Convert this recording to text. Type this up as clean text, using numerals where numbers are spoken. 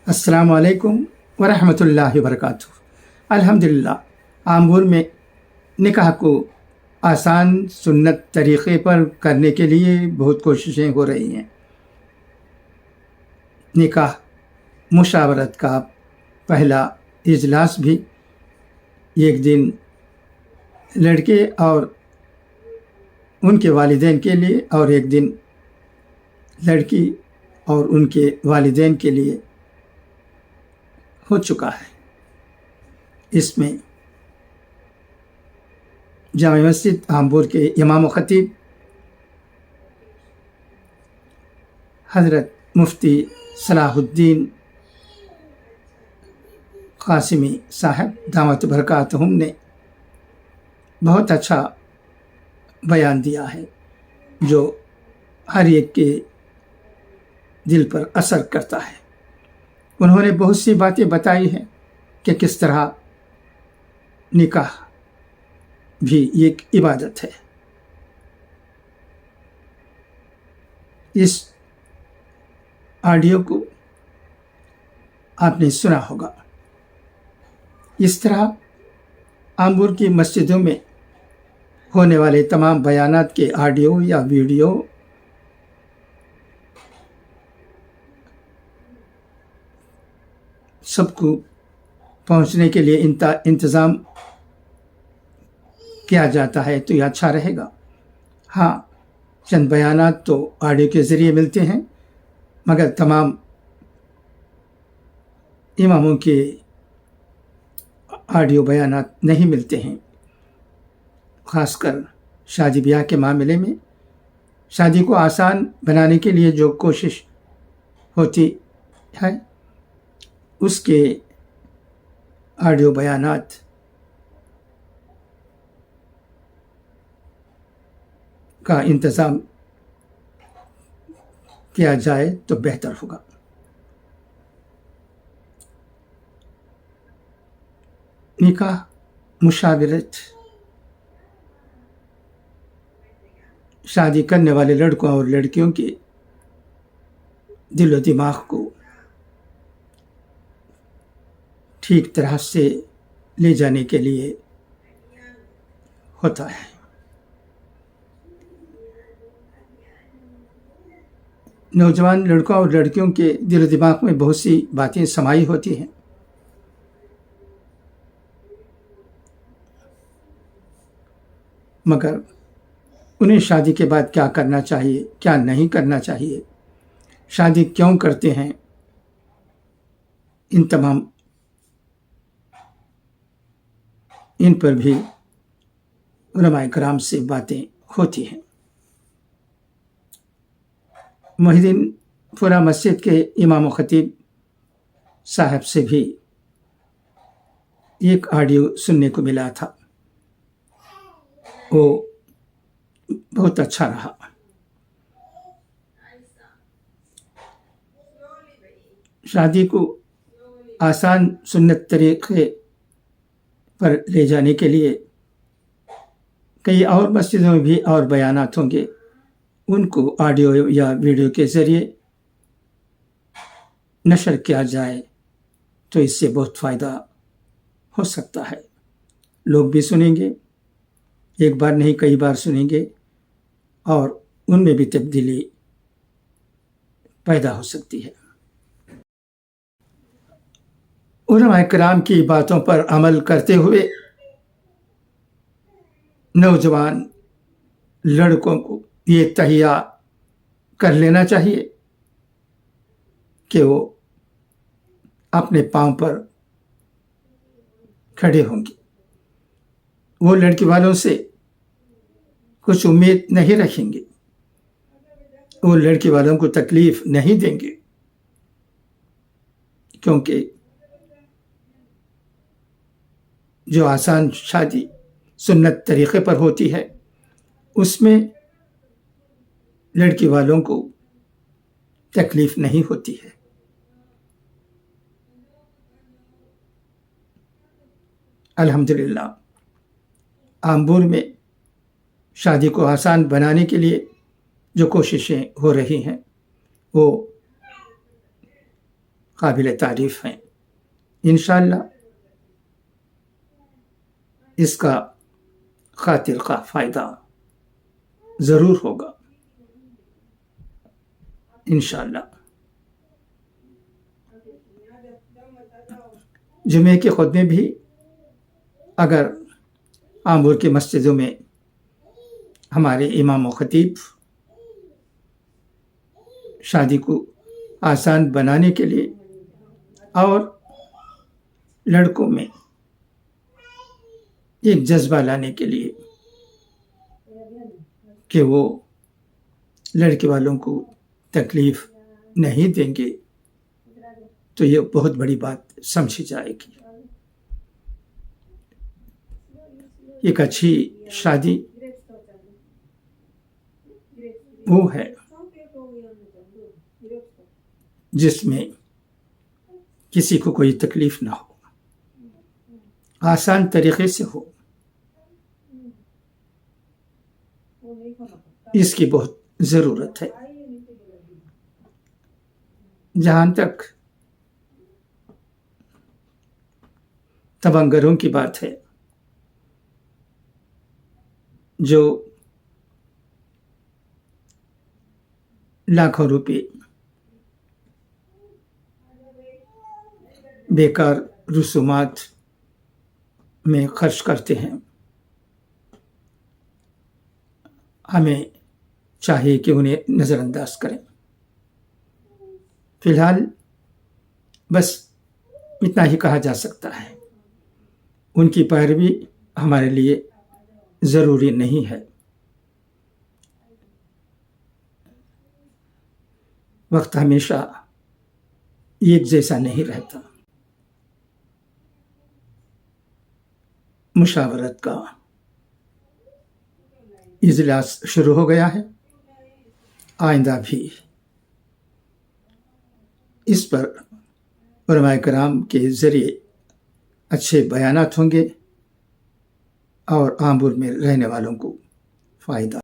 السلام علیکم ورحمۃ اللہ وبرکاتہ۔ الحمدللہ آمبور میں نکاح کو آسان سنت طریقے پر کرنے کے لیے بہت کوششیں ہو رہی ہیں۔ نکاح مشاورت کا پہلا اجلاس بھی ایک دن لڑکے اور ان کے والدین کے لیے اور ایک دن لڑکی اور ان کے والدین کے لیے ہو چکا ہے۔ اس میں جامع مسجد آمبور کے امام و خطیب حضرت مفتی صلاح الدین قاسمی صاحب دامت برکاتہم نے بہت اچھا بیان دیا ہے جو ہر ایک کے دل پر اثر کرتا ہے۔ انہوں نے بہت سی باتیں بتائی ہیں کہ کس طرح نکاح بھی ایک عبادت ہے۔ اس آڈیو کو آپ نے سنا ہوگا۔ اس طرح آمبور کی مسجدوں میں ہونے والے تمام بیانات کے آڈیو یا ویڈیو سب کو پہنچنے کے لیے انتظام کیا جاتا ہے تو یہ اچھا رہے گا۔ ہاں، چند بیانات تو آڈیو کے ذریعے ملتے ہیں، مگر تمام اماموں کے آڈیو بیانات نہیں ملتے ہیں۔ خاص کر شادی بیاہ کے معاملے میں شادی کو آسان بنانے کے لیے جو کوشش ہوتی ہے اس کے آڈیو بیانات کا انتظام کیا جائے تو بہتر ہوگا۔ نکاح مشاورت شادی کرنے والے لڑکوں اور لڑکیوں کے دل و دماغ کو ٹھیک طرح سے لے جانے کے لیے ہوتا ہے۔ نوجوان لڑکوں اور لڑکیوں کے دل و دماغ میں بہت سی باتیں سمائی ہوتی ہیں، مگر انہیں شادی کے بعد کیا کرنا چاہیے، کیا نہیں کرنا چاہیے، شادی کیوں کرتے ہیں، ان پر بھی علماء کرام سے باتیں ہوتی ہیں۔ محی الدین پورہ مسجد کے امام و خطیب صاحب سے بھی ایک آڈیو سننے کو ملا تھا، وہ بہت اچھا رہا۔ شادی کو آسان سنت طریقے پر لے جانے کے لیے کئی اور مسجدوں میں بھی اور بیانات ہوں گے، ان کو آڈیو یا ویڈیو کے ذریعے نشر کیا جائے تو اس سے بہت فائدہ ہو سکتا ہے۔ لوگ بھی سنیں گے، ایک بار نہیں کئی بار سنیں گے، اور ان میں بھی تبدیلی پیدا ہو سکتی ہے۔ علماء کرام کی باتوں پر عمل کرتے ہوئے نوجوان لڑکوں کو یہ تہیہ کر لینا چاہیے کہ وہ اپنے پاؤں پر کھڑے ہوں گے، وہ لڑکی والوں سے کچھ امید نہیں رکھیں گے، وہ لڑکی والوں کو تکلیف نہیں دیں گے، کیونکہ جو آسان شادی سنت طریقے پر ہوتی ہے اس میں لڑکی والوں کو تکلیف نہیں ہوتی ہے۔ الحمدللہ آمبور میں شادی کو آسان بنانے کے لیے جو کوششیں ہو رہی ہیں وہ قابل تعریف ہیں. انشاءاللہ اس کا خاطر خواہ فائدہ ضرور ہوگا انشاءاللہ. جمعے کے خطبے بھی اگر آمور کی مسجدوں میں ہمارے امام و خطیب شادی کو آسان بنانے کے لیے اور لڑکوں میں ایک جذبہ لانے کے لیے کہ وہ لڑکے والوں کو تکلیف نہیں دیں گے تو یہ بہت بڑی بات سمجھی جائے گی. ایک اچھی شادی وہ ہے جس میں کسی کو کوئی تکلیف نہ ہو، آسان طریقے سے ہو. اس کی بہت ضرورت ہے. جہاں تک تبنگروں کی بات ہے جو لاکھوں روپے بیکار رسومات میں خرچ کرتے ہیں، ہمیں چاہیے کہ انہیں نظر انداز کریں. فی الحال بس اتنا ہی کہا جا سکتا ہے، ان کی پیروی ہمارے لیے ضروری نہیں ہے. وقت ہمیشہ ایک جیسا نہیں رہتا. مشاورت کا اجلاس شروع ہو گیا ہے. آئندہ بھی اس پر علماء کرام کے ذریعے اچھے بیانات ہوں گے اور آمور میں رہنے والوں کو فائدہ